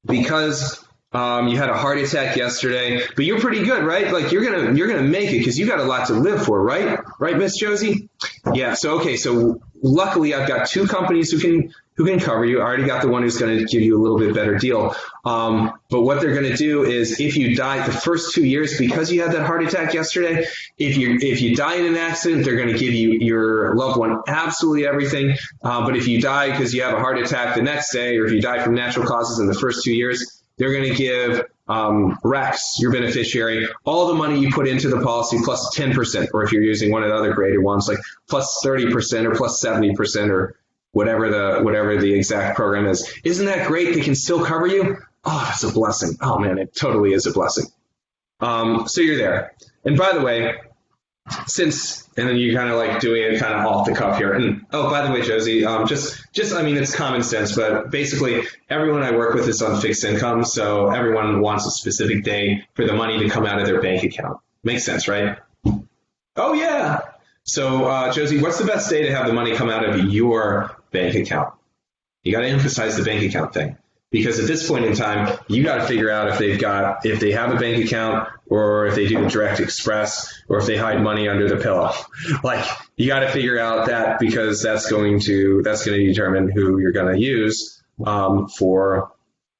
because you had a heart attack yesterday, but you're pretty good, right? Like you're gonna make it because you got a lot to live for, right? Right, Miss Josie? Yeah. So okay. So luckily, I've got 2 companies who can cover you. I already got the one who's going to give you a little bit better deal. But what they're going to do is, if you die the first 2 years because you had that heart attack yesterday, if you die in an accident, they're going to give you your loved one absolutely everything. But if you die because you have a heart attack the next day, or if you die from natural causes in the first 2 years, they're going to give Rex, your beneficiary, all the money you put into the policy plus 10%, or if you're using one of the other graded ones, like plus 30% or plus 70% or whatever the exact program is. Isn't that great? They can still cover you. Oh, that's a blessing. Oh man, it totally is a blessing. So you're there. And by the way, and then you kind of like doing it kind of off the cuff here. And oh, by the way, Josie, I mean, it's common sense, but basically everyone I work with is on fixed income. So everyone wants a specific day for the money to come out of their bank account. Makes sense, right? Oh yeah. So Josie, what's the best day to have the money come out of your bank account? You got to emphasize the bank account thing. Because at this point in time, you got to figure out if they have a bank account, or if they do direct express, or if they hide money under the pillow. Like, you got to figure out that, because that's going to determine who you're going to use for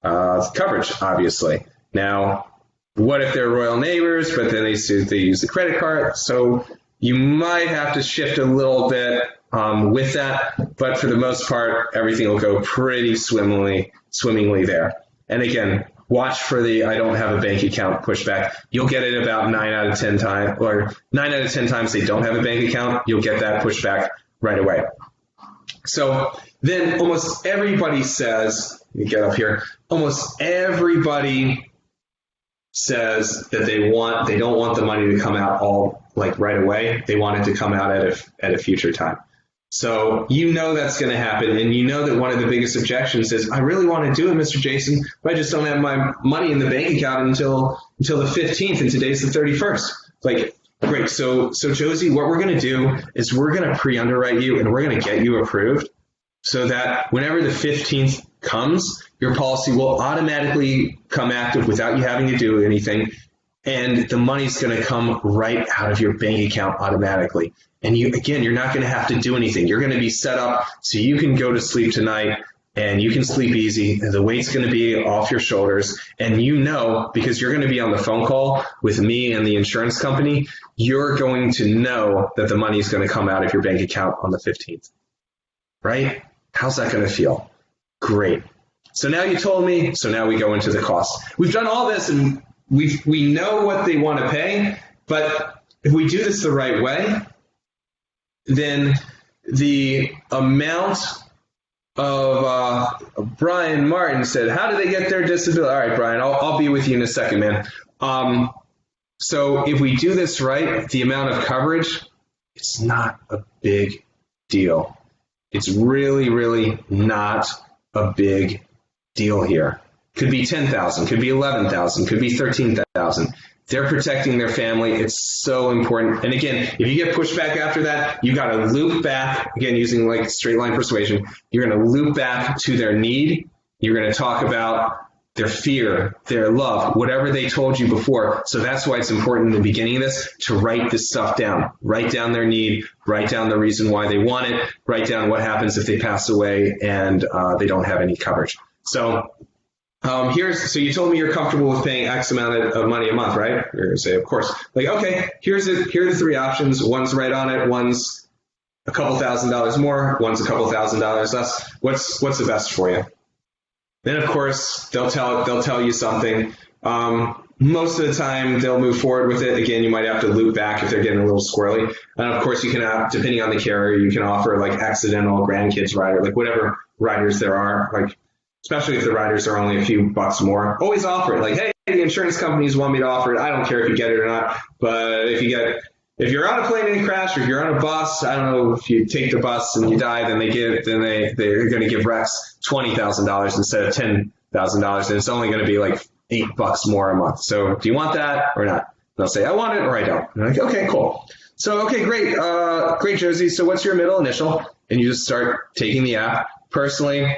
coverage, obviously. Now, what if they're royal neighbors, but then they use the credit card? So you might have to shift a little bit with that, but for the most part, everything will go pretty swimmingly there. And again, watch for the I don't have a bank account pushback. You'll get it about 9 out of 10 times, or 9 out of 10 times they don't have a bank account, you'll get that pushback right away. So then almost everybody says, let me get up here, almost everybody says that they don't want the money to come out all like right away. They want it to come out at a future time. So you know that's going to happen, and you know that one of the biggest objections is, I really want to do it, Mr. Jason, but I just don't have my money in the bank account until the 15th, and today's the 31st. Like, great. So Josie, what we're going to do is we're going to pre-underwrite you, and we're going to get you approved so that whenever the 15th comes, your policy will automatically come active without you having to do anything, and the money's going to come right out of your bank account automatically. And you're not going to have to do anything. You're going to be set up so you can go to sleep tonight and you can sleep easy. And the weight's going to be off your shoulders. And you know, because you're going to be on the phone call with me and the insurance company, you're going to know that the money's going to come out of your bank account on the 15th. Right? How's that going to feel? Great. So now you told me, so now we go into the cost. We've done all this and we know what they want to pay, but if we do this the right way, then the amount of Brian Martin said, how do they get their disability? All right, Brian, I'll be with you in a second, man. So if we do this right, the amount of coverage, it's not a big deal. It's really, really not a big deal here. Could be 10,000, could be 11,000, could be 13,000. They're protecting their family. It's so important. And again, if you get pushback after that, you got to loop back, again, using like straight line persuasion, you're going to loop back to their need. You're going to talk about their fear, their love, whatever they told you before. So that's why it's important in the beginning of this to write this stuff down. Write down their need, write down the reason why they want it, write down what happens if they pass away and they don't have any coverage. So so you told me you're comfortable with paying X amount of money a month, right? You're going to say, of course. Like, okay, here are the three options. One's right on it. One's a couple $1,000s more. One's a couple $1,000s less. What's the best for you? Then, of course, they'll tell you something. Most of the time, they'll move forward with it. Again, you might have to loop back if they're getting a little squirrely. And of course, you can have, depending on the carrier, you can offer like accidental grandkids rider, like whatever riders there are, like. Especially if the riders are only a few bucks more, always offer it. Like, hey, the insurance companies want me to offer it. I don't care if you get it or not. But if you're on a plane and you crash, or if you're on a bus, I don't know, if you take the bus and you die, then they're going to give Rex $20,000 instead of $10,000, and it's only going to be like $8 more a month. So do you want that or not? They'll say, I want it or I don't. And I'm like, okay, cool. So, okay, great. Great, Josie. So what's your middle initial? And you just start taking the app. Personally,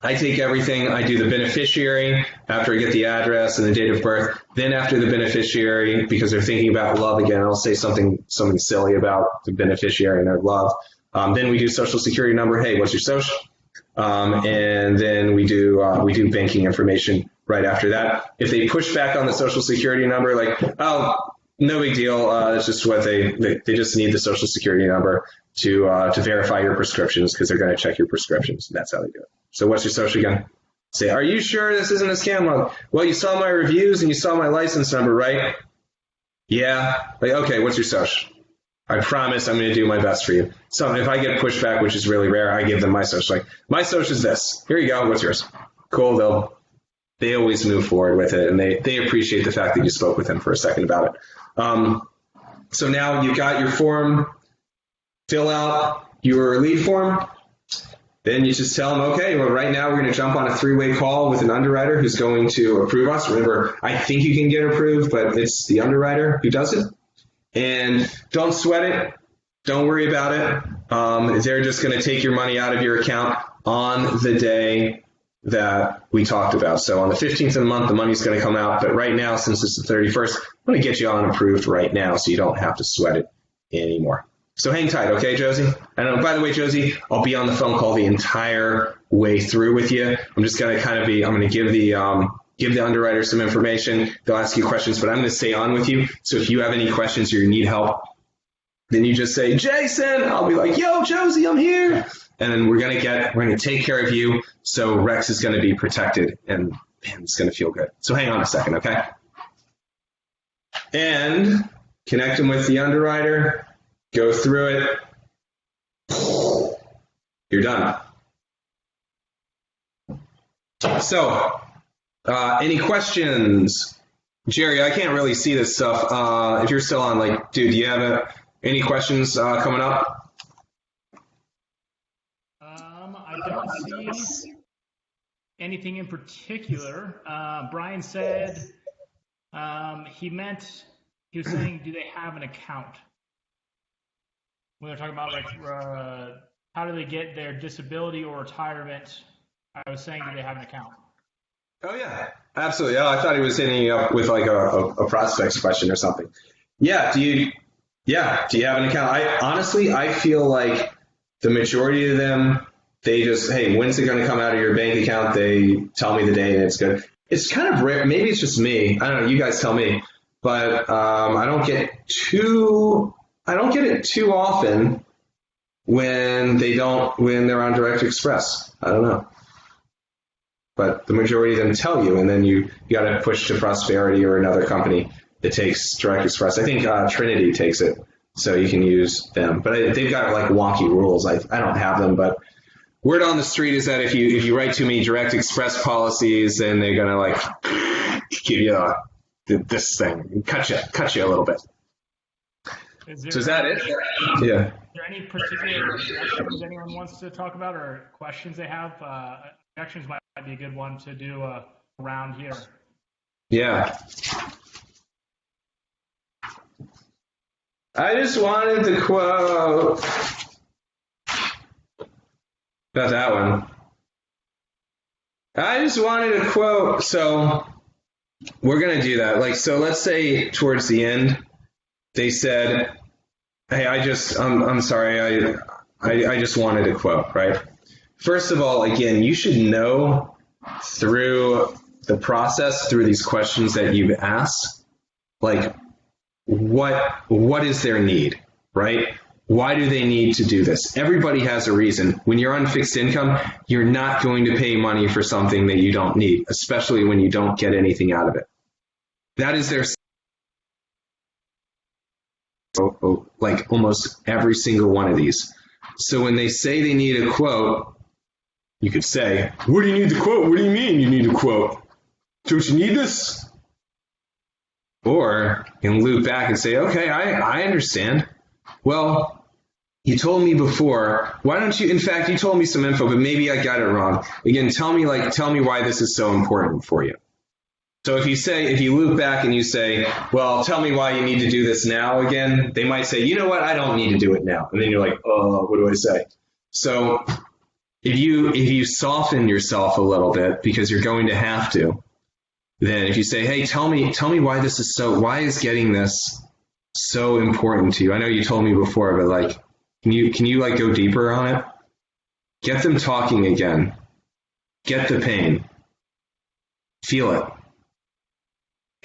I take everything. I do the beneficiary after I get the address and the date of birth. Then after the beneficiary, because they're thinking about love again, I'll say something silly about the beneficiary and their love. Then we do social security number. Hey, what's your social? And then we do banking information right after that. If they push back on the social security number, like, oh, no big deal. It's just what they just need the social security number to verify your prescriptions, because they're going to check your prescriptions. And that's how they do it. So what's your social again? Say, are you sure this isn't a scam? Well, you saw my reviews and you saw my license number, right? Yeah. Like, okay, what's your social? I promise I'm going to do my best for you. So if I get pushback, which is really rare, I give them my social. Like, my social is this. Here you go. What's yours? Cool. They always move forward with it, and they appreciate the fact that you spoke with them for a second about it. So now you've got your form. Fill out your lead form. Then you just tell them, okay, well, right now we're going to jump on a 3-way call with an underwriter who's going to approve us. Remember, I think you can get approved, but it's the underwriter who does it. And don't sweat it. Don't worry about it. They're just going to take your money out of your account on the day that we talked about. So on the 15th of the month, the money's going to come out. But right now, since it's the 31st, I'm going to get you on approved right now so you don't have to sweat it anymore. So hang tight, okay, Josie? And by the way, Josie, I'll be on the phone call the entire way through with you. I'm just going to I'm going to give the underwriter some information. They'll ask you questions, but I'm going to stay on with you. So if you have any questions or you need help, then you just say, Jason. I'll be like, yo, Josie, I'm here. And then we're going to take care of you. So Rex is going to be protected, and man, it's going to feel good. So hang on a second, okay? And connect them with the underwriter. Go through it. You're done. So, any questions? Jerry, I can't really see this stuff. If you're still on, dude, do you have any questions coming up? I don't see anything in particular. Brian said he was saying, do they have an account? When they're talking about how do they get their disability or retirement, I was saying, do they have an account? Oh yeah, absolutely. Oh, I thought he was hitting you up with a prospects question or something. Yeah. Do you have an account? I feel like the majority of them, they just, hey, when's it going to come out of your bank account? They tell me the day and it's good. It's kind of rare. Maybe it's just me. I don't know. You guys tell me. But I don't get it too often when they're on Direct Express. I don't know. But the majority of them tell you, and then you got to push to Prosperity or another company that takes Direct Express. I think Trinity takes it, so you can use them. But they've got wonky rules. I don't have them, but word on the street is that if you write too many Direct Express policies, then they're gonna give you this thing, cut you a little bit. So is that it? Yeah. Is there any particular objections anyone wants to talk about or questions they have? Objections might be a good one to do around here. Yeah. I just wanted the quote. About that one. I just wanted a quote. So we're going to do that. So let's say towards the end, they said, hey, I'm sorry, I just wanted a quote, right? First of all, again, you should know through the process, through these questions that you've asked, what is their need, right? Why do they need to do this? Everybody has a reason. When you're on fixed income, you're not going to pay money for something that you don't need, especially when you don't get anything out of it. That is their almost every single one of these. So when they say they need a quote, you could say, what do you need the quote? What do you mean you need a quote? Don't you need this? Or you can loop back and say, okay, I understand. Well, you told me before, why don't you, in fact, you told me some info, but maybe I got it wrong. Again, tell me why this is so important for you. So if you loop back and you say, well, tell me why you need to do this now again, they might say, you know what, I don't need to do it now. And then you're like, oh, what do I say? So if you soften yourself a little bit, because you're going to have to, then if you say, hey, tell me why is getting this so important to you? I know you told me before, but can you go deeper on it? Get them talking again. Get the pain. Feel it.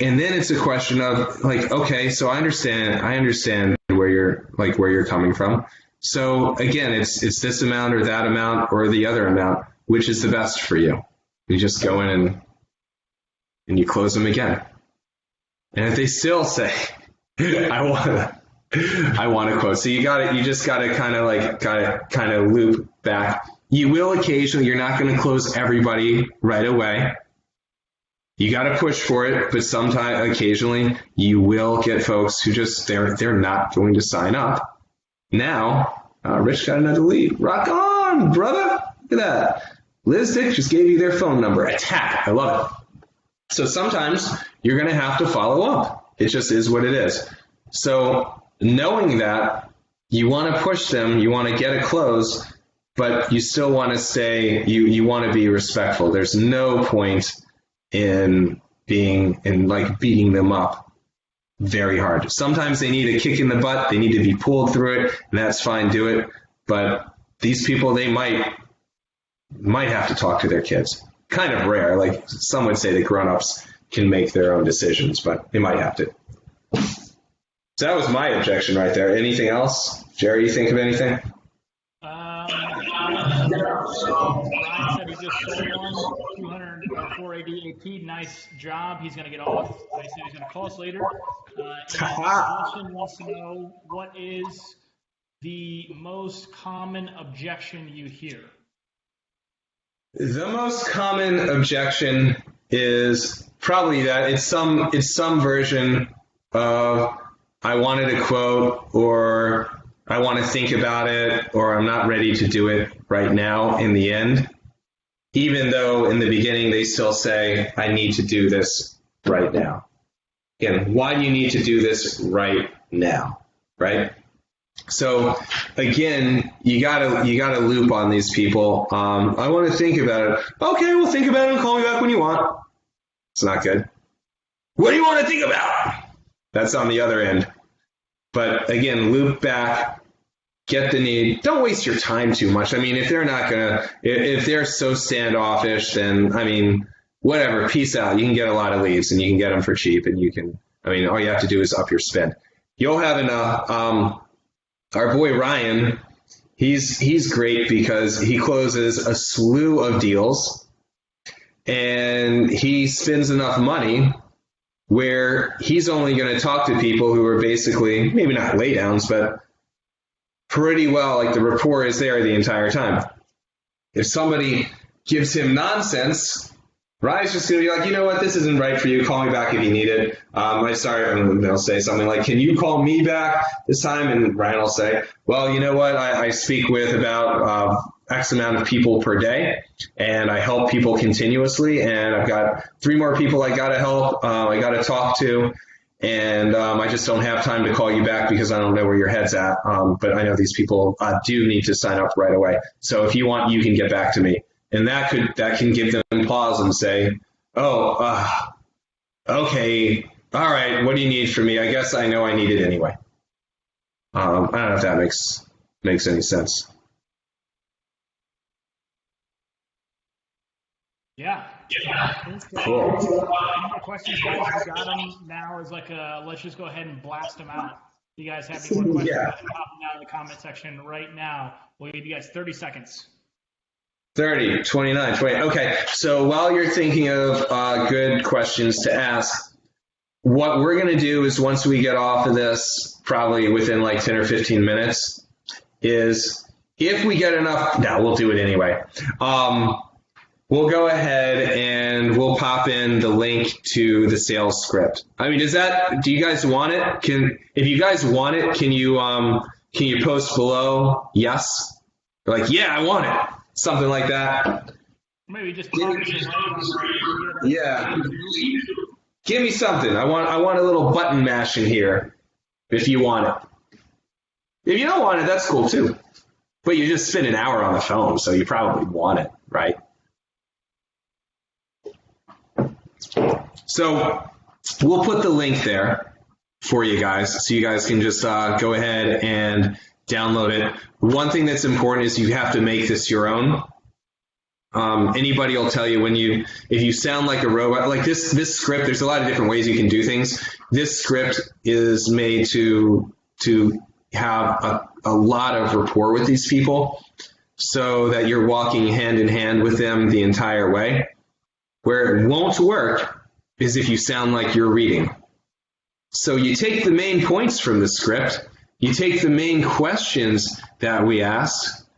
And then it's a question of okay, so I understand where you're coming from. So again, it's this amount or that amount or the other amount, which is the best for you. You just go in and you close them again. And if they still say, I want to quote. So you just gotta kind of loop back. You will occasionally, you're not going to close everybody right away. You got to push for it, but sometimes, occasionally, you will get folks who just, they're not going to sign up. Now, Rich got another lead. Rock on, brother. Look at that. Liz Dick just gave you their phone number. Attack. I love it. So sometimes you're going to have to follow up. It just is what it is. So knowing that, you want to push them, you want to get a close, but you still want to stay, you want to be respectful. There's no point in beating them up very hard. Sometimes they need a kick in the butt, they need to be pulled through it, and that's fine, do it. But these people, they might have to talk to their kids. Kind of rare. Like some would say that grown-ups can make their own decisions, but they might have to. So that was my objection right there. Anything else? Jerry, you think of anything? Brian said he just sold one, 480 AP. Nice job. He's going to get off. He said he's going to call us later. And Wilson wants to know, what is the most common objection you hear? The most common objection is probably that it's some version of I wanted a quote, or I want to think about it, or I'm not ready to do it right now in the end. Even though in the beginning they still say, I need to do this right now. Again, why do you need to do this right now, right? So again, you gotta loop on these people. I want to think about it. Okay, well, think about it and call me back when you want. It's not good. What do you want to think about? That's on the other end. But again, loop back, get the need. Don't waste your time too much. I mean, if they're so standoffish, then, I mean, whatever, peace out. You can get a lot of leads and you can get them for cheap, and all you have to do is up your spend. You'll have enough. Our boy Ryan, he's great because he closes a slew of deals and he spends enough money where he's only going to talk to people who are basically, maybe not laydowns, but pretty well, like the rapport is there the entire time. If somebody gives him nonsense, Ryan's just going to be like, you know what, this isn't right for you. Call me back if you need it. They'll say something like, can you call me back this time? And Ryan will say, well, you know what, I speak with about X amount of people per day, and I help people continuously, and I've got 3 more people I got to help, I got to talk to, and I just don't have time to call you back because I don't know where your head's at, but I know these people do need to sign up right away. So if you want, you can get back to me. And that can give them pause and say, oh, okay, all right, what do you need from me? I guess I know I need it anyway. I don't know if that makes any sense. Yeah. Cool. Any more questions, guys? We got them. Now is let's just go ahead and blast them out. If you guys have any more questions, pop them down in the comment section right now. We'll give you guys 30 seconds. 30, 29, 20. Okay, so while you're thinking of good questions to ask, what we're going to do is once we get off of this, probably within like 10 or 15 minutes, is if we get enough, we'll do it anyway. We'll go ahead and we'll pop in the link to the sales script. I mean, do you guys want it? If you guys want it, can you post below yes? Like, yeah, I want it. Something like that. Maybe just yeah. Give me something. I want a little button mash in here if you want it. If you don't want it, that's cool too. But you just spend an hour on the phone, so you probably want it, right? So we'll put the link there for you guys, so you guys can just go ahead and download it. One thing that's important is you have to make this your own. Anybody will tell you if you sound like a robot, like this script, there's a lot of different ways you can do things. This script is made to have a lot of rapport with these people so that you're walking hand in hand with them the entire way. Where it won't work is if you sound like you're reading. So you take the main points from the script, you take the main questions that we ask.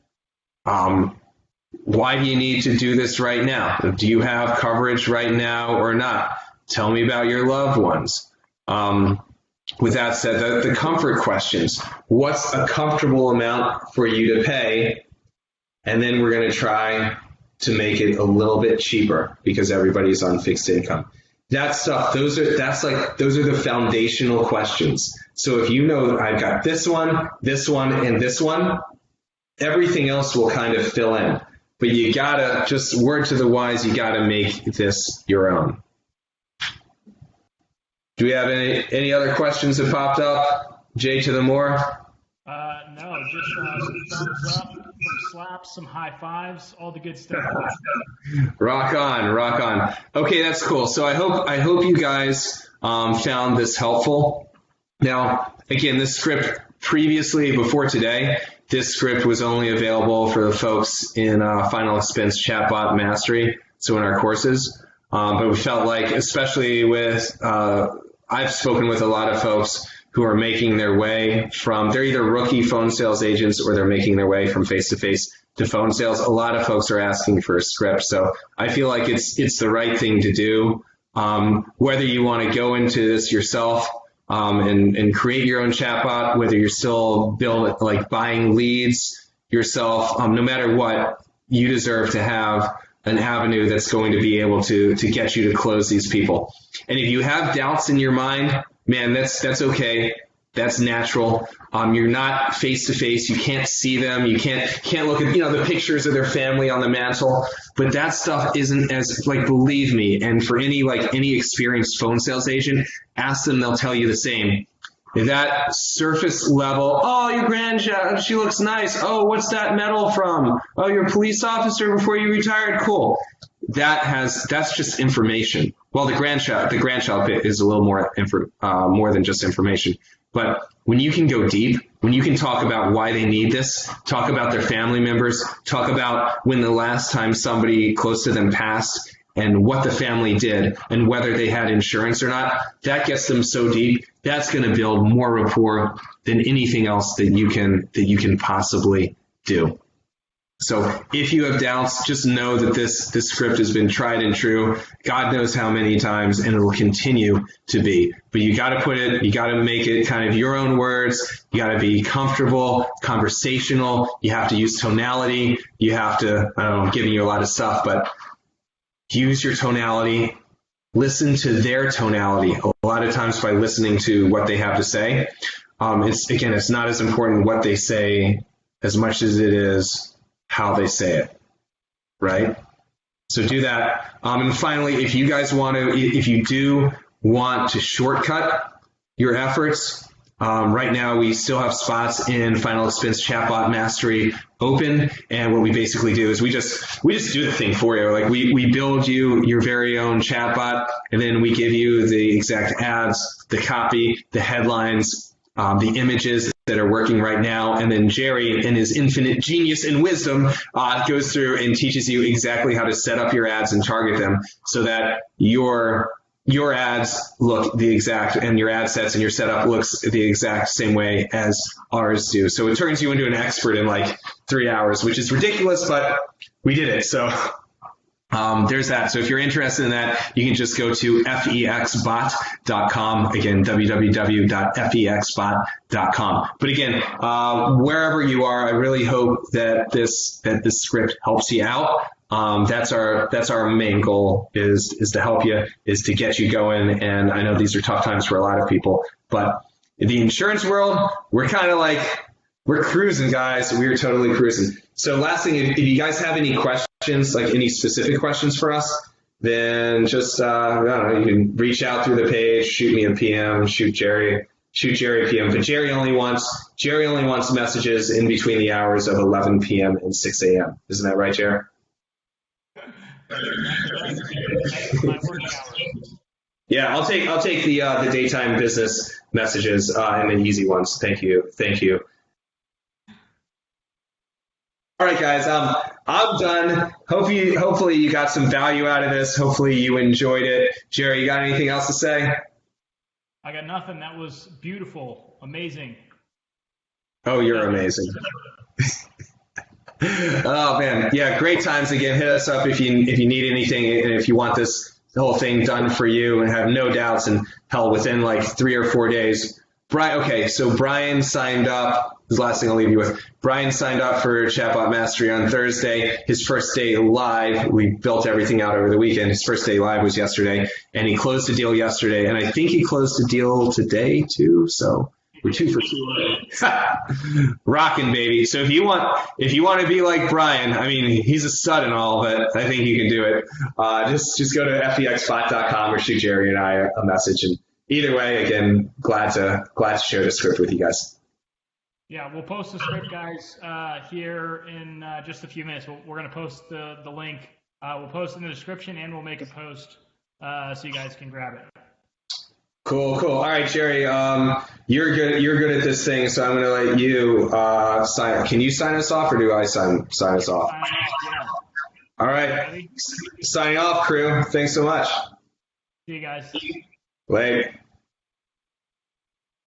Why do you need to do this right now? Do you have coverage right now or not? Tell me about your loved ones. With that said, the comfort questions. What's a comfortable amount for you to pay? And then we're going to try to make it a little bit cheaper because everybody's on fixed income. That stuff, those are the foundational questions. So if you know I've got this one, and this one, everything else will kind of fill in. But you gotta, just word to the wise, you gotta make this your own. Do we have any other questions that popped up? Jay to the more? No, just some thumbs up, some slaps, some high fives, all the good stuff. Rock on. Okay, that's cool. So I hope you guys found this helpful. Now, again, this script previously, before today, this script was only available for the folks in Final Expense Chatbot Mastery, so in our courses. But we felt like, especially with, I've spoken with a lot of folks who are making their way from, they're either rookie phone sales agents or they're making their way from face-to-face to phone sales. A lot of folks are asking for a script. So I feel like it's the right thing to do. Whether you want to go into this yourself and create your own chatbot, whether you're still buying leads yourself, no matter what, you deserve to have an avenue that's going to be able to get you to close these people. And if you have doubts in your mind, man, that's okay. That's natural. You're not face to face. You can't see them. You can't look at the pictures of their family on the mantle. But that stuff isn't as believe me. And for any experienced phone sales agent, ask them. They'll tell you the same. That surface level. Oh, your grandchild. She looks nice. Oh, what's that medal from? Oh, you're a police officer before you retired. Cool. That's just information. Well, the grandchild bit is a little more than just information. But when you can go deep, when you can talk about why they need this, talk about their family members, talk about when the last time somebody close to them passed and what the family did and whether they had insurance or not, that gets them so deep. That's going to build more rapport than anything else that you can possibly do. So if you have doubts, just know that this script has been tried and true, God knows how many times, and it will continue to be. But you got to make it kind of your own words. You got to be comfortable, conversational. You have to use tonality. You have to, I don't know, I'm giving you a lot of stuff, but use your tonality. Listen to their tonality. A lot of times by listening to what they have to say, it's not as important what they say as much as it is how they say it, right? So do that. And finally, if you do want to shortcut your efforts, right now we still have spots in Final Expense Chatbot Mastery open. And what we basically do is we just do the thing for you. We build you your very own chatbot, and then we give you the exact ads, the copy, the headlines, the images that are working right now, and then Jerry, in his infinite genius and wisdom, goes through and teaches you exactly how to set up your ads and target them so that your ads look the exact, and your ad sets and your setup looks the exact same way as ours do. So it turns you into an expert in 3 hours, which is ridiculous, but we did it. So there's that. So if you're interested in that, you can just go to fexbot.com. Again, www.fexbot.com. But again, wherever you are, I really hope that this script helps you out. That's our main goal is to help you, is to get you going. And I know these are tough times for a lot of people, but in the insurance world, we're kind of we're cruising, guys. We're totally cruising. So last thing, if you guys have any questions, any specific questions for us, then just, I don't know, you can reach out through the page, shoot me a PM, shoot Jerry a PM. But Jerry only wants messages in between the hours of 11 p.m. and 6 a.m. Isn't that right, Jerry? Yeah, I'll take the daytime business messages and the easy ones. Thank you. All right, guys. I'm done. Hopefully you got some value out of this. Hopefully you enjoyed it. Jerry, you got anything else to say? I got nothing. That was beautiful, amazing. Oh, you're amazing. Oh man, yeah, great times again. Hit us up if you need anything and if you want this whole thing done for you and have no doubts. And hell, within like 3 or 4 days. Okay, so Brian signed up. This is the last thing I'll leave you with. Brian signed up for Chatbot Mastery on Thursday. His first day live, we built everything out over the weekend. His first day live was yesterday, and he closed a deal yesterday. And I think he closed a deal today too. So we're 2 for 2. Rocking, baby. So if you want to be like Brian, I mean, he's a stud and all, but I think you can do it. Just go to fexbot.com or shoot Jerry and I a message. And either way, again, glad to share the script with you guys. Yeah, we'll post the script, guys, here in just a few minutes. We're going to post the link. We'll post it in the description, and we'll make a post so you guys can grab it. Cool. All right, Jerry, you're good at this thing, so I'm going to let you sign. Can you sign us off, or do I sign us off? Yeah. All right. Signing off, crew. Thanks so much. See you guys. Later.